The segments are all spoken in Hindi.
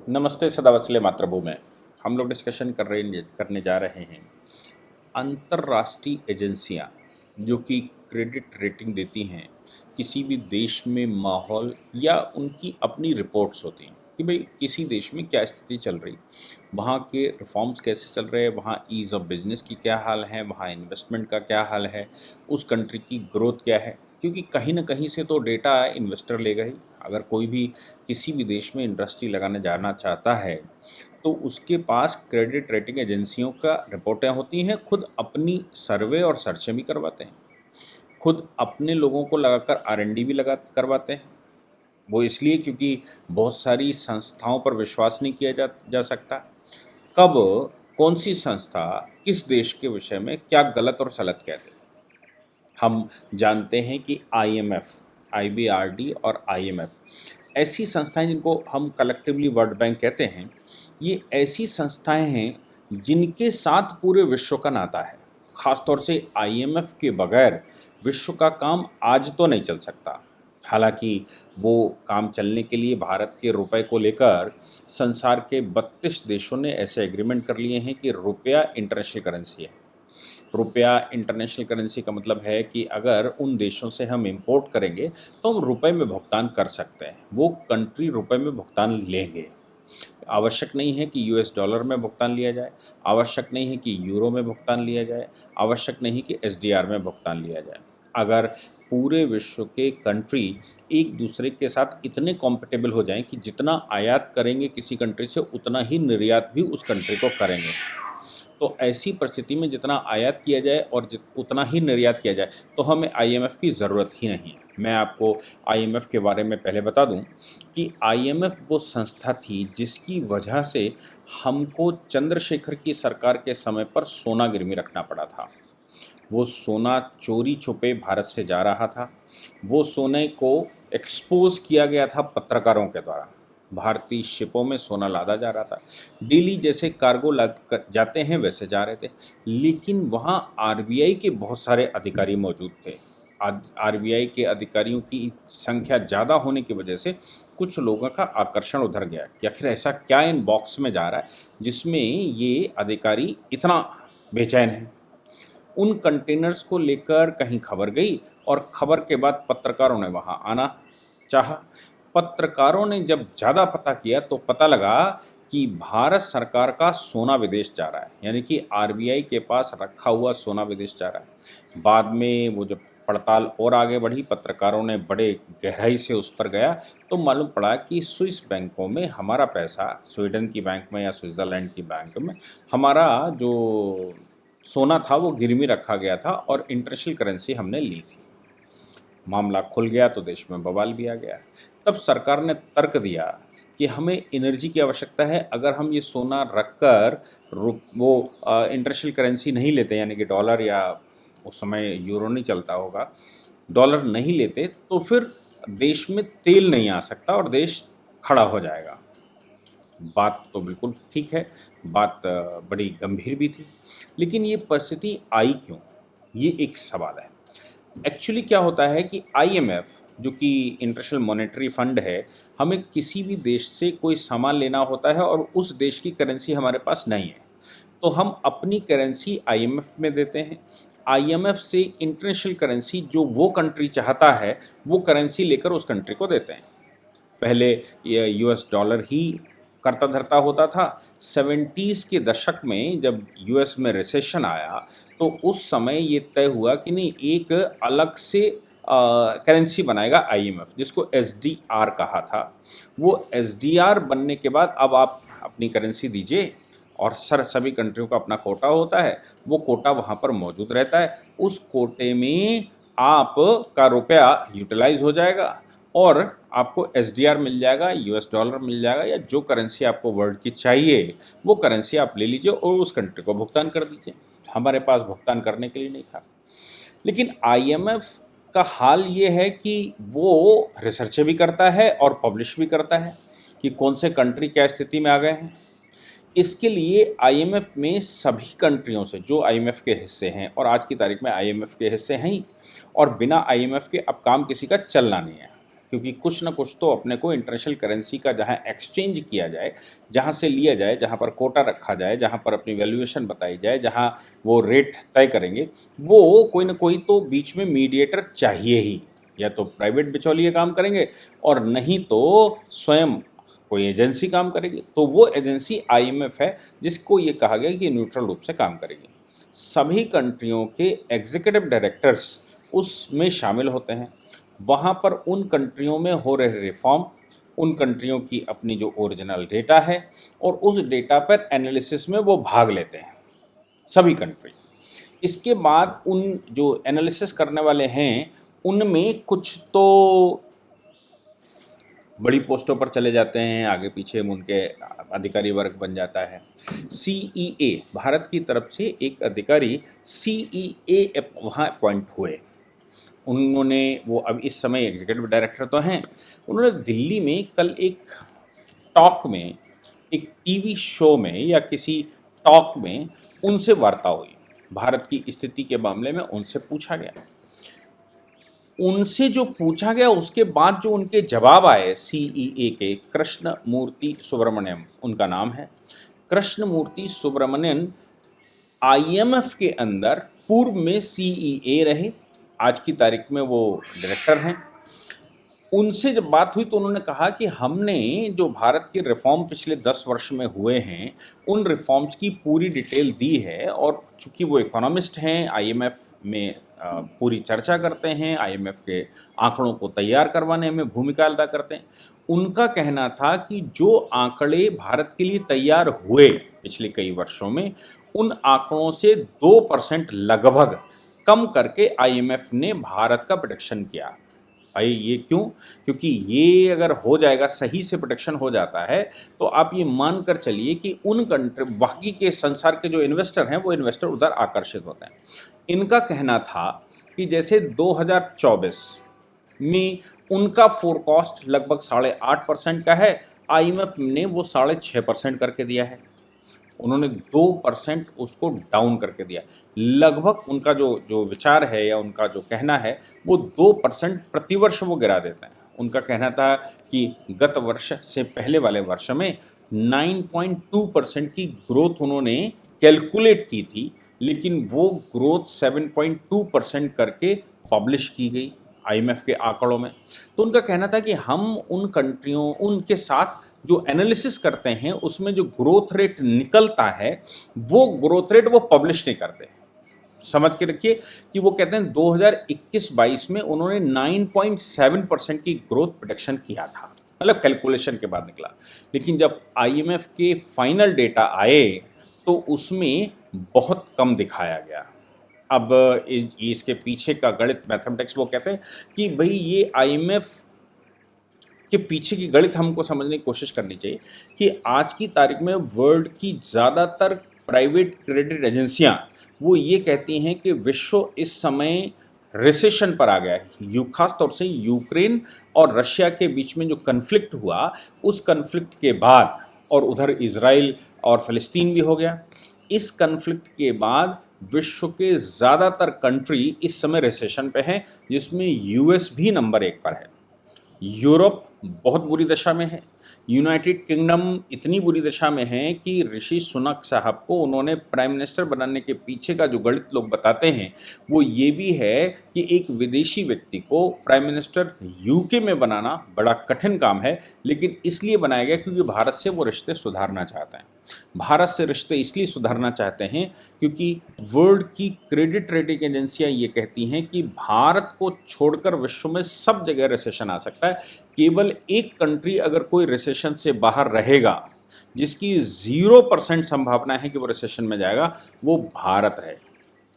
नमस्ते सदावत्सले मातृभूमि। हम लोग डिस्कशन करने जा रहे हैं अंतर्राष्ट्रीय एजेंसियां जो कि क्रेडिट रेटिंग देती हैं किसी भी देश में माहौल या उनकी अपनी रिपोर्ट्स होती हैं कि भाई किसी देश में क्या स्थिति चल रही, वहाँ के रिफॉर्म्स कैसे चल रहे हैं, वहाँ ईज़ ऑफ बिजनेस की क्या हाल है, वहाँ इन्वेस्टमेंट का क्या हाल है, उस कंट्री की ग्रोथ क्या है। क्योंकि कहीं ना कहीं से तो डेटा इन्वेस्टर लेगा ही। अगर कोई भी किसी भी देश में इंडस्ट्री लगाने जाना चाहता है तो उसके पास क्रेडिट रेटिंग एजेंसियों का रिपोर्टें होती हैं, खुद अपनी सर्वे और सर्चें भी करवाते हैं, खुद अपने लोगों को लगाकर आर&डी भी लगा करवाते हैं। वो इसलिए क्योंकि बहुत सारी संस्थाओं पर विश्वास नहीं किया जा सकता। कब कौन सी संस्था किस देश के विषय में क्या गलत और सलत कह दे। हम जानते हैं कि आईएमएफ, आईबीआरडी और आईएमएफ ऐसी संस्थाएं जिनको हम कलेक्टिवली वर्ल्ड बैंक कहते हैं, ये ऐसी संस्थाएं हैं जिनके साथ पूरे विश्व का नाता है। ख़ासतौर से आईएमएफ के बगैर विश्व का काम आज तो नहीं चल सकता। हालांकि वो काम चलने के लिए भारत के रुपए को लेकर संसार के 32 देशों ने ऐसे एग्रीमेंट कर लिए हैं कि रुपया इंटरनेशनल करेंसी है। रुपया इंटरनेशनल करेंसी का मतलब है कि अगर उन देशों से हम इंपोर्ट करेंगे तो हम रुपए में भुगतान कर सकते हैं, वो कंट्री रुपए में भुगतान लेंगे। आवश्यक नहीं है कि यूएस डॉलर में भुगतान लिया जाए, आवश्यक नहीं है कि यूरो में भुगतान लिया जाए, आवश्यक नहीं कि एसडीआर में भुगतान लिया जाए। अगर पूरे विश्व के कंट्री एक दूसरे के साथ इतने कॉम्पिटेबल हो जाएं कि जितना आयात करेंगे किसी कंट्री से उतना ही निर्यात भी उस कंट्री को करेंगे, तो ऐसी परिस्थिति में जितना आयात किया जाए और उतना ही निर्यात किया जाए तो हमें आईएमएफ की ज़रूरत ही नहीं है। मैं आपको आईएमएफ के बारे में पहले बता दूं कि आईएमएफ वो संस्था थी जिसकी वजह से हमको चंद्रशेखर की सरकार के समय पर सोना गिरवी रखना पड़ा था। वो सोना चोरी छुपे भारत से जा रहा था, वो सोने को एक्सपोज किया गया था पत्रकारों के द्वारा। भारतीय शिपों में सोना लादा जा रहा था, डेली जैसे कार्गो जाते हैं वैसे जा रहे थे, लेकिन वहाँ आरबीआई के बहुत सारे अधिकारी मौजूद थे। आरबीआई के अधिकारियों की संख्या ज़्यादा होने की वजह से कुछ लोगों का आकर्षण उधर गया कि आखिर ऐसा क्या इन बॉक्स में जा रहा है जिसमें ये अधिकारी इतना बेचैन है। उन कंटेनर्स को लेकर कहीं खबर गई और खबर के बाद पत्रकारों ने वहाँ आना चाहा। पत्रकारों ने जब ज़्यादा पता किया तो पता लगा कि भारत सरकार का सोना विदेश जा रहा है, यानी कि आरबीआई के पास रखा हुआ सोना विदेश जा रहा है। बाद में वो जब पड़ताल और आगे बढ़ी, पत्रकारों ने बड़े गहराई से उस पर गया तो मालूम पड़ा कि स्विस बैंकों में हमारा पैसा, स्वीडन की बैंक में या स्विट्ज़रलैंड की बैंक में हमारा जो सोना था वो गिरवी रखा गया था और इंटरनेशनल करेंसी हमने ली थी। मामला खुल गया तो देश में बवाल भी आ गया। तब सरकार ने तर्क दिया कि हमें एनर्जी की आवश्यकता है, अगर हम ये सोना रखकर वो इंटरनेशनल करेंसी नहीं लेते, यानी कि डॉलर या उस समय यूरो नहीं चलता होगा, डॉलर नहीं लेते तो फिर देश में तेल नहीं आ सकता और देश खड़ा हो जाएगा। बात तो बिल्कुल ठीक है, बात बड़ी गंभीर भी थी, लेकिन ये परिस्थिति आई क्यों, ये एक सवाल है। एक्चुअली क्या होता है कि आईएमएफ जो कि इंटरनेशनल मॉनेटरी फंड है, हमें किसी भी देश से कोई सामान लेना होता है और उस देश की करेंसी हमारे पास नहीं है तो हम अपनी करेंसी आईएमएफ में देते हैं। आईएमएफ से इंटरनेशनल करेंसी जो वो कंट्री चाहता है वो करेंसी लेकर उस कंट्री को देते हैं। पहले ये यूएस डॉलर ही करता धरता होता था। 70s के दशक में जब यूएस में रिसेशन आया तो उस समय ये तय हुआ कि नहीं, एक अलग से करेंसी बनाएगा आईएमएफ, जिसको एसडीआर कहा था। वो एसडीआर बनने के बाद अब आप अपनी करेंसी दीजिए और सभी कंट्रियों का अपना कोटा होता है, वो कोटा वहाँ पर मौजूद रहता है। उस कोटे में आप का रुपया यूटिलाइज हो जाएगा और आपको एसडीआर मिल जाएगा, यूएस डॉलर मिल जाएगा, या जो करेंसी आपको वर्ल्ड की चाहिए वो करेंसी आप ले लीजिए और उस कंट्री को भुगतान कर दीजिए। हमारे पास भुगतान करने के लिए नहीं था। लेकिन आईएमएफ का हाल ये है कि वो रिसर्च भी करता है और पब्लिश भी करता है कि कौन से कंट्री क्या स्थिति में आ गए हैं। इसके लिए आईएमएफ में सभी कंट्रियों से जो आईएमएफ के हिस्से हैं, और आज की तारीख में आईएमएफ के हिस्से हैं ही, और बिना आईएमएफ के अब काम किसी का चलना नहीं है, क्योंकि कुछ ना कुछ तो अपने को इंटरनेशनल करेंसी का जहाँ एक्सचेंज किया जाए, जहाँ से लिया जाए, जहाँ पर कोटा रखा जाए, जहाँ पर अपनी वैल्यूएशन बताई जाए, जहाँ वो रेट तय करेंगे, वो कोई ना कोई तो बीच में मीडिएटर चाहिए ही। या तो प्राइवेट बिचौलिए काम करेंगे और नहीं तो स्वयं कोई एजेंसी काम करेगी। तो वो एजेंसी आईएमएफ है, जिसको ये कहा गया कि न्यूट्रल रूप से काम करेगी। सभी कंट्रियों के एग्जीक्यूटिव डायरेक्टर्स उसमें शामिल होते हैं। वहाँ पर उन कंट्रियों में हो रहे रिफॉर्म, उन कंट्रियों की अपनी जो ओरिजिनल डेटा है और उस डेटा पर एनालिसिस में वो भाग लेते हैं, सभी कंट्री। इसके बाद उन जो एनालिसिस करने वाले हैं उनमें कुछ तो बड़ी पोस्टों पर चले जाते हैं, आगे पीछे उनके अधिकारी वर्ग बन जाता है। सीईए, भारत की तरफ से एक अधिकारी सीईए वहाँ अपॉइंट हुए। उन्होंने वो अब इस समय एग्जीक्यूटिव डायरेक्टर तो हैं। उन्होंने दिल्ली में कल एक टॉक में, एक टीवी शो में या किसी टॉक में उनसे वार्ता हुई। भारत की स्थिति के मामले में उनसे पूछा गया। उनसे जो पूछा गया उसके बाद जो उनके जवाब आए सीईए के, कृष्ण मूर्ति सुब्रमण्यम उनका नाम है। कृष्ण मूर्ति सुब्रमण्यन आईएमएफ के अंदर पूर्व में सीईए रहे, आज की तारीख में वो डायरेक्टर हैं। उनसे जब बात हुई तो उन्होंने कहा कि हमने जो भारत के रिफॉर्म पिछले 10 वर्ष में हुए हैं उन रिफॉर्म्स की पूरी डिटेल दी है, और चूंकि वो इकोनॉमिस्ट हैं, आईएमएफ में पूरी चर्चा करते हैं, आईएमएफ के आंकड़ों को तैयार करवाने में भूमिका अदा करते हैं। उनका कहना था कि जो आंकड़े भारत के लिए तैयार हुए पिछले कई वर्षों में, उन आंकड़ों से 2% लगभग कम करके आईएमएफ ने भारत का प्रेडिक्शन किया। भाई ये क्यों? क्योंकि ये अगर हो जाएगा, सही से प्रोटेक्शन हो जाता है, तो आप ये मान कर चलिए कि उन कंट्री, बाकी के संसार के जो इन्वेस्टर हैं वो इन्वेस्टर उधर आकर्षित होते हैं। इनका कहना था कि जैसे 2024 में उनका फोरकास्ट लगभग 8.5% का है, आईएमएफ ने वो 6.5% करके दिया है। उन्होंने 2% उसको डाउन करके दिया। लगभग उनका जो जो विचार है या उनका जो कहना है, वो 2% प्रतिवर्ष वो गिरा देते हैं। उनका कहना था कि गत वर्ष से पहले वाले वर्ष में 9.2% की ग्रोथ उन्होंने कैलकुलेट की थी, लेकिन वो ग्रोथ 7.2% करके पब्लिश की गई आईएमएफ के आंकड़ों में। तो उनका कहना था कि हम उन कंट्रियों, उनके साथ जो एनालिसिस करते हैं उसमें जो ग्रोथ रेट निकलता है वो ग्रोथ रेट वो पब्लिश नहीं करते। समझ के रखिए कि वो कहते हैं 2021-22 में उन्होंने 9.7% की ग्रोथ प्रेडिक्शन किया था, मतलब कैलकुलेशन के बाद निकला। लेकिन जब आईएमएफ के फाइनल डेटा आए तो उसमें बहुत कम दिखाया गया। अब इसके पीछे का गणित, मैथमेटिक्स, वो कहते हैं कि भाई ये आईएमएफ के पीछे की गणित हमको समझने की कोशिश करनी चाहिए कि आज की तारीख में वर्ल्ड की ज़्यादातर प्राइवेट क्रेडिट एजेंसियां वो ये कहती हैं कि विश्व इस समय रिसेशन पर आ गया है। खास तौर से यूक्रेन और रशिया के बीच में जो कन्फ्लिक्ट हुआ, उस कन्फ्लिक्ट के बाद, और उधर इजराइल और फ़लस्तीन भी हो गया, इस कन्फ्लिक्ट के बाद विश्व के ज़्यादातर कंट्री इस समय रिसेशन पे हैं, जिसमें यूएस भी नंबर 1 पर है। यूरोप बहुत बुरी दशा में है। यूनाइटेड किंगडम इतनी बुरी दशा में है कि ऋषि सुनक साहब को उन्होंने प्राइम मिनिस्टर बनाने के पीछे का जो गणित लोग बताते हैं वो ये भी है कि एक विदेशी व्यक्ति को प्राइम मिनिस्टर यूके में बनाना बड़ा कठिन काम है, लेकिन इसलिए बनाया गया क्योंकि भारत से वो रिश्ते सुधारना चाहते हैं। भारत से रिश्ते इसलिए सुधारना चाहते हैं क्योंकि वर्ल्ड की क्रेडिट रेटिंग एजेंसियां ये कहती हैं कि भारत को छोड़कर विश्व में सब जगह रिसेशन आ सकता है। केवल एक कंट्री अगर कोई रिसेशन से बाहर रहेगा, जिसकी 0% संभावना है कि वो रिसेशन में जाएगा, वो भारत है।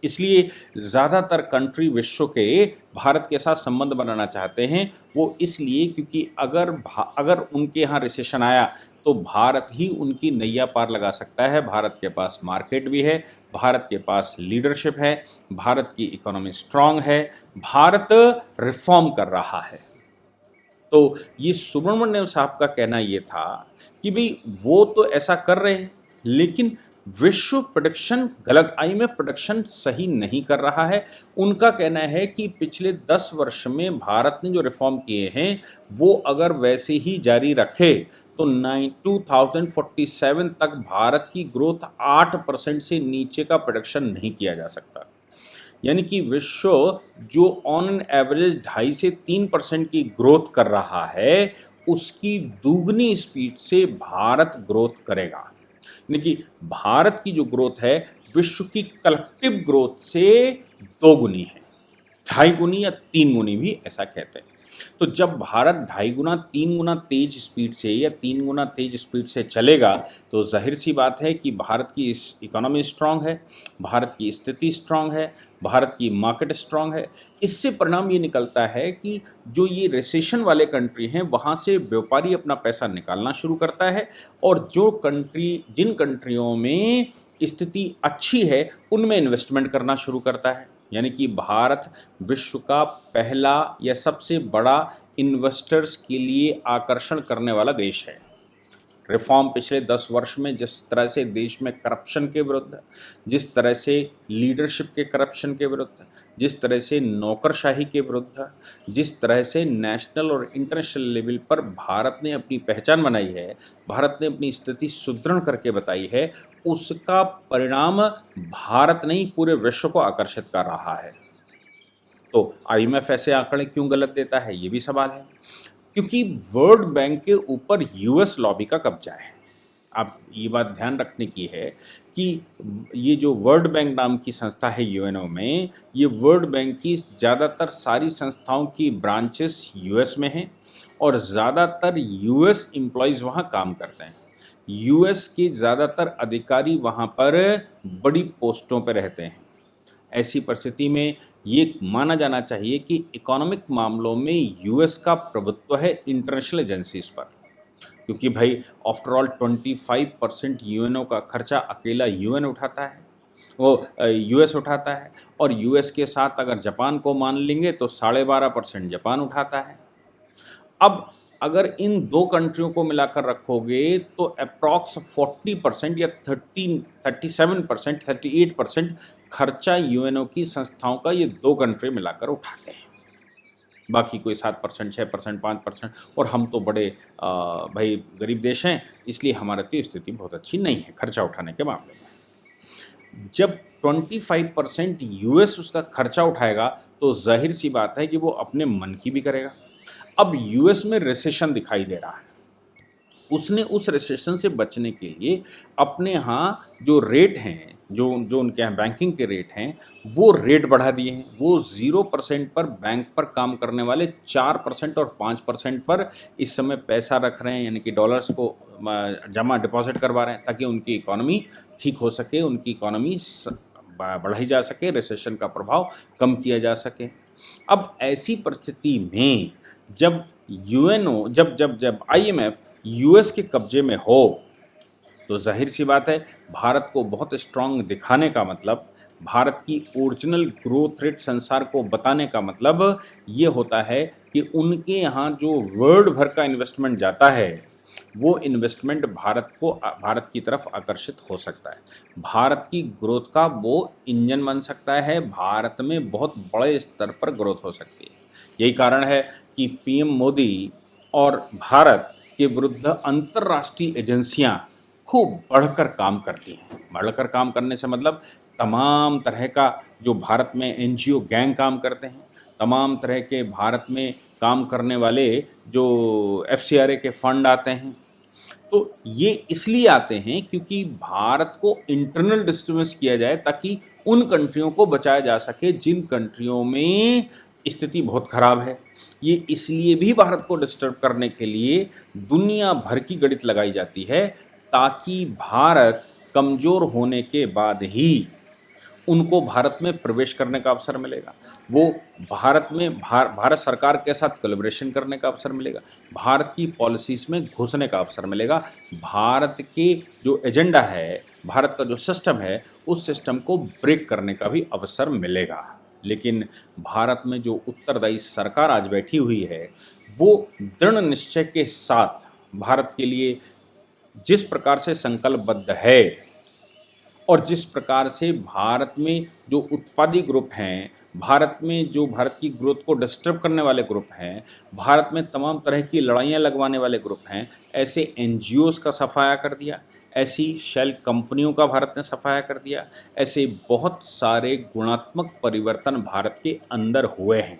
इसलिए ज़्यादातर कंट्री विश्व के भारत के साथ संबंध बनाना चाहते हैं। वो इसलिए क्योंकि अगर उनके यहाँ रिसेशन आया तो भारत ही उनकी नैया पार लगा सकता है। भारत के पास मार्केट भी है, भारत के पास लीडरशिप है, भारत की इकोनॉमी स्ट्रांग है, भारत रिफॉर्म कर रहा है। तो ये सुब्रमण्यम साहब का कहना ये था कि भाई वो तो ऐसा कर रहे हैं, लेकिन विश्व प्रोडक्शन गलत, आईएमएफ प्रोडक्शन सही नहीं कर रहा है। उनका कहना है कि पिछले 10 वर्ष में भारत ने जो रिफॉर्म किए हैं वो अगर वैसे ही जारी रखे तो 2047 तक भारत की ग्रोथ 8% से नीचे का प्रोडक्शन नहीं किया जा सकता। यानी कि विश्व जो ऑन एवरेज 2.5 से 3% की ग्रोथ कर रहा है उसकी दुगनी स्पीड से भारत ग्रोथ करेगा। यानी कि भारत की जो ग्रोथ है विश्व की कलेक्टिव ग्रोथ से 2 गुनी है, 2.5 गुनी या 3 गुनी भी ऐसा कहते हैं। तो जब भारत 2.5 गुना 3 गुना तेज स्पीड से या 3 गुना तेज स्पीड से चलेगा तो जाहिर सी बात है कि भारत की इकोनॉमी स्ट्रांग है, भारत की स्थिति स्ट्रांग है, भारत की मार्केट स्ट्रांग है। इससे परिणाम ये निकलता है कि जो ये रिसेशन वाले कंट्री हैं वहाँ से व्यापारी अपना पैसा निकालना शुरू करता है और जिन कंट्रियों में स्थिति अच्छी है उनमें इन्वेस्टमेंट करना शुरू करता है। यानी कि भारत विश्व का पहला या सबसे बड़ा इन्वेस्टर्स के लिए आकर्षण करने वाला देश है। रिफॉर्म पिछले 10 वर्ष में जिस तरह से देश में करप्शन के विरुद्ध, जिस तरह से लीडरशिप के करप्शन के विरुद्ध, जिस तरह से नौकरशाही के विरुद्ध, जिस तरह से नेशनल और इंटरनेशनल लेवल पर भारत ने अपनी पहचान बनाई है, भारत ने अपनी स्थिति सुदृढ़ करके बताई है, उसका परिणाम भारत नहीं पूरे विश्व को आकर्षित कर रहा है। तो आईएमएफ ऐसे आंकड़े क्यों गलत देता है, ये भी सवाल है। क्योंकि वर्ल्ड बैंक के ऊपर यूएस लॉबी का कब्जा है। आप ये बात ध्यान रखने की है कि ये जो वर्ल्ड बैंक नाम की संस्था है यूएनओ में, ये वर्ल्ड बैंक की ज़्यादातर सारी संस्थाओं की ब्रांचेस यूएस में हैं और ज़्यादातर यूएस एम्प्लॉयज़ वहाँ काम करते हैं। यूएस के ज़्यादातर अधिकारी वहाँ पर बड़ी पोस्टों पर रहते हैं। ऐसी परिस्थिति में ये माना जाना चाहिए कि इकोनॉमिक मामलों में यूएस का प्रभुत्व है इंटरनेशनल एजेंसीज पर, क्योंकि भाई आफ्टर ऑल 25% यूएनओ का खर्चा अकेला यूएन उठाता है, वो यूएस उठाता है। और यूएस के साथ अगर जापान को मान लेंगे तो 12.5% जापान उठाता है। अब अगर इन दो कंट्रियों को मिलाकर रखोगे तो अप्रॉक्स 40% या 37%, 38% खर्चा यूएनओ की संस्थाओं का ये दो कंट्री मिलाकर उठाते हैं। बाकी कोई 7%, 6%, 5%, और हम तो बड़े भाई गरीब देश हैं, इसलिए हमारी तो स्थिति बहुत अच्छी नहीं है खर्चा उठाने के मामले में। जब 25% यूएस उसका खर्चा उठाएगा तो जाहिर सी बात है कि वो अपने मन की भी करेगा। अब यूएस में रिसेशन दिखाई दे रहा है, उसने उस रिसेशन से बचने के लिए अपने यहाँ जो रेट हैं, जो उनके यहाँ बैंकिंग के रेट हैं, वो रेट बढ़ा दिए हैं। वो 0% पर बैंक पर काम करने वाले 4% और 5% पर इस समय पैसा रख रहे हैं, यानी कि डॉलर्स को जमा डिपॉजिट करवा रहे हैं ताकि उनकी इकोनॉमी ठीक हो सके, उनकी इकोनॉमी बढ़ाई जा सके, रिसेशन का प्रभाव कम किया जा सके। अब ऐसी परिस्थिति में जब यूएनओ जब आईएमएफ यूएस के कब्जे में हो तो जाहिर सी बात है भारत को बहुत स्ट्रांग दिखाने का मतलब, भारत की ओरिजिनल ग्रोथ रेट संसार को बताने का मतलब ये होता है कि उनके यहाँ जो वर्ल्ड भर का इन्वेस्टमेंट जाता है वो इन्वेस्टमेंट भारत की तरफ आकर्षित हो सकता है, भारत की ग्रोथ का वो इंजन बन सकता है, भारत में बहुत बड़े स्तर पर ग्रोथ हो सकती है। यही कारण है कि पीएम मोदी और भारत के विरुद्ध अंतर्राष्ट्रीय एजेंसियां खूब बढ़कर काम करती हैं। बढ़कर काम करने से मतलब तमाम तरह का जो भारत में एनजीओ गैंग काम करते हैं, तमाम तरह के भारत में काम करने वाले जो एफसीआरए के फंड आते हैं, तो ये इसलिए आते हैं क्योंकि भारत को इंटरनल डिस्टर्बेंस किया जाए ताकि उन कंट्रियों को बचाया जा सके जिन कंट्रियों में स्थिति बहुत खराब है। ये इसलिए भी भारत को डिस्टर्ब करने के लिए दुनिया भर की गणित लगाई जाती है ताकि भारत कमज़ोर होने के बाद ही उनको भारत में प्रवेश करने का अवसर मिलेगा, वो भारत में भारत सरकार के साथ कोलैबोरेशन करने का अवसर मिलेगा, भारत की पॉलिसीज़ में घुसने का अवसर मिलेगा, भारत के जो एजेंडा है, भारत का जो सिस्टम है, उस सिस्टम को ब्रेक करने का भी अवसर मिलेगा। लेकिन भारत में जो उत्तरदायी सरकार आज बैठी हुई है वो दृढ़ निश्चय के साथ भारत के लिए जिस प्रकार से संकल्पबद्ध है और जिस प्रकार से भारत में जो उत्पादी ग्रुप हैं, भारत में जो भारत की ग्रोथ को डिस्टर्ब करने वाले ग्रुप हैं, भारत में तमाम तरह की लड़ाइयाँ लगवाने वाले ग्रुप हैं, ऐसे एनजीओज़ का सफाया कर दिया, ऐसी शेल कंपनियों का भारत ने सफाया कर दिया, ऐसे बहुत सारे गुणात्मक परिवर्तन भारत के अंदर हुए हैं।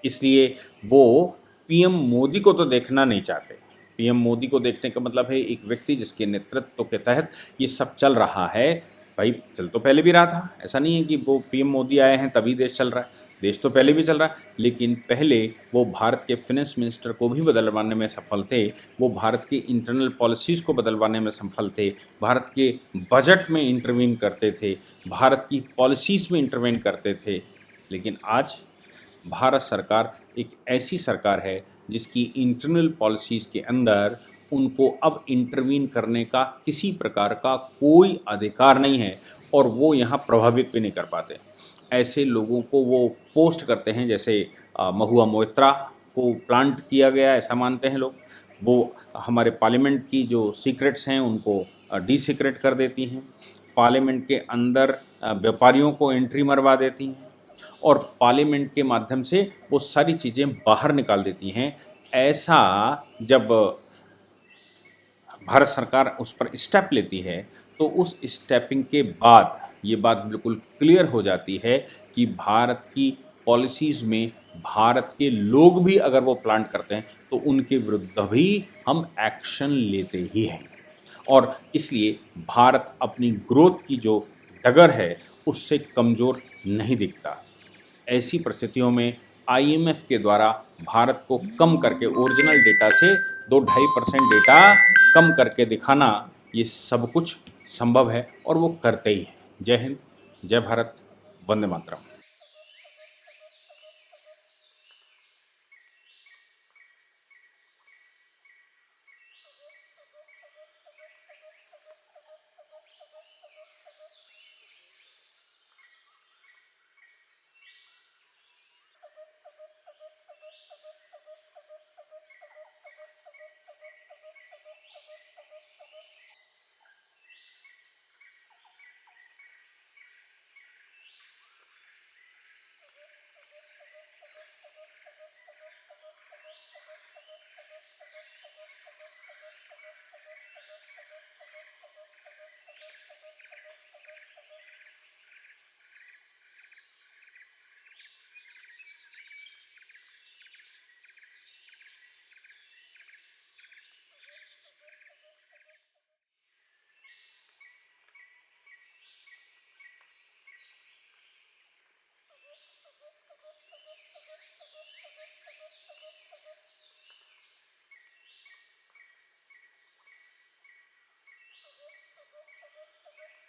इसलिए वो पीएम मोदी को तो देखना नहीं चाहते। पीएम मोदी को देखने का मतलब है एक व्यक्ति जिसके नेतृत्व के तहत ये सब चल रहा है। भाई चल तो पहले भी रहा था, ऐसा नहीं है कि वो पीएम मोदी आए हैं तभी देश चल रहा है, देश तो पहले भी चल रहा है, लेकिन पहले वो भारत के फाइनेंस मिनिस्टर को भी बदलवाने में सफल थे, वो भारत की इंटरनल पॉलिसीज़ को बदलवाने में सफल थे, भारत के बजट में इंटरवीन करते थे, भारत की पॉलिसीज़ में इंटरवीन करते थे। लेकिन आज भारत सरकार एक ऐसी सरकार है जिसकी इंटरनल पॉलिसीज़ के अंदर उनको अब इंटरवीन करने का किसी प्रकार का कोई अधिकार नहीं है और वो यहाँ प्रभावित भी नहीं कर पाते। ऐसे लोगों को वो पोस्ट करते हैं, जैसे महुआ मोइत्रा को प्लांट किया गया ऐसा मानते हैं लोग। वो हमारे पार्लियामेंट की जो सीक्रेट्स हैं उनको डी-सीक्रेट कर देती हैं, पार्लियामेंट के अंदर व्यापारियों को एंट्री मरवा देती हैं और पार्लियामेंट के माध्यम से वो सारी चीज़ें बाहर निकाल देती हैं। ऐसा जब भारत सरकार उस पर स्टेप लेती है तो उस स्टेपिंग के बाद ये बात बिल्कुल क्लियर हो जाती है कि भारत की पॉलिसीज़ में भारत के लोग भी अगर वो प्लांट करते हैं तो उनके विरुद्ध भी हम एक्शन लेते ही हैं। और इसलिए भारत अपनी ग्रोथ की जो डगर है उससे कमज़ोर नहीं दिखता। ऐसी परिस्थितियों में आईएमएफ के द्वारा भारत को कम करके ओरिजिनल डेटा से 2-2.5% डेटा कम करके दिखाना, ये सब कुछ संभव है और वो करते ही हैं। जय हिंद, जय भारत, वंदे मातरम।